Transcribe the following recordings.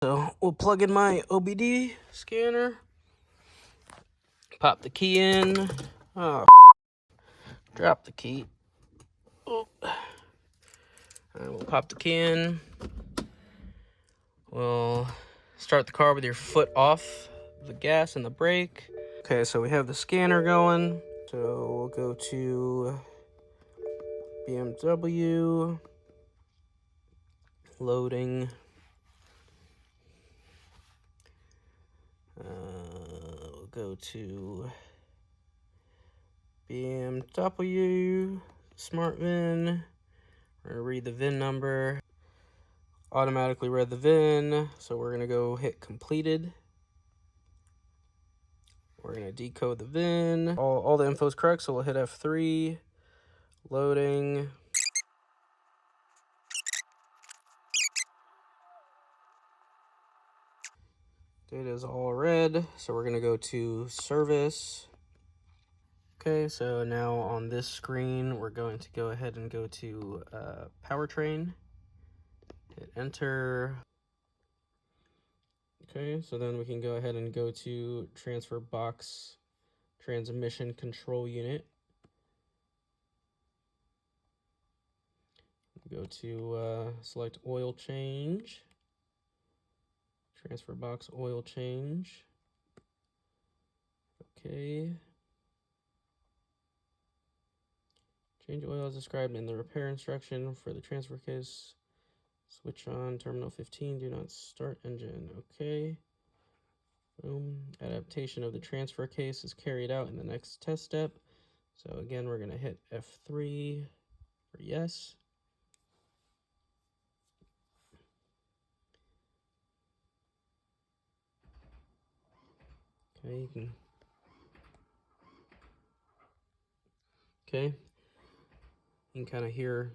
So we'll plug in my OBD scanner, pop the key in. Oh, drop the key. Oh. We'll pop the key in. We'll start the car with your foot off the gas and the brake. Okay, so we have the scanner going. So we'll go to BMW, loading. We'll go to BMW, Smart VIN. We're gonna read the VIN number. Automatically read the VIN, so we're gonna go hit completed. We're gonna decode the VIN. All the info is correct, so we'll hit F3. Loading. Data is all red, so we're gonna go to service. Okay, so now on this screen, we're going to go ahead and go to powertrain. Hit enter. Okay, so then we can go ahead and go to transfer box transmission control unit. Go to select oil change. Transfer box oil change. Okay. Change oil as described in the repair instruction for the transfer case. Switch on terminal 15. Do not start engine. Okay. Boom. Adaptation of the transfer case is carried out in the next test step. So again, we're going to hit F3 for yes. Okay, you can kind of hear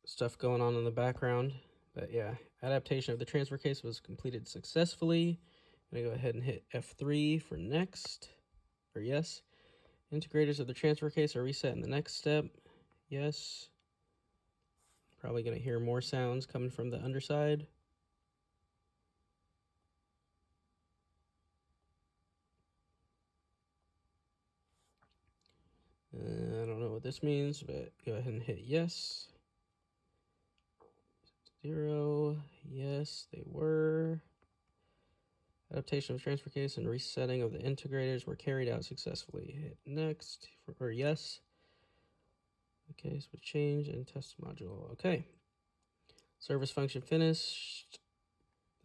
stuff going on in the background, but yeah, adaptation of the transfer case was completed successfully. I'm gonna go ahead and hit F3 for next, or yes. Integrators of the transfer case are reset in the next step. Yes. Probably gonna hear more sounds coming from the underside. I don't know what this means, but go ahead and hit yes. 0, yes, they were. Adaptation of the transfer case and resetting of the integrators were carried out successfully. Hit next or yes. Okay, switch change and test module. Okay. Service function finished.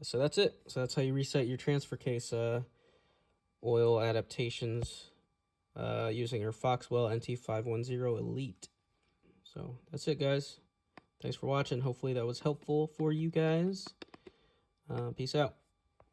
So that's it. So that's how you reset your transfer case oil adaptations using your Foxwell NT510 Elite. So that's it, guys. Thanks for watching. Hopefully that was helpful for you guys. Peace out.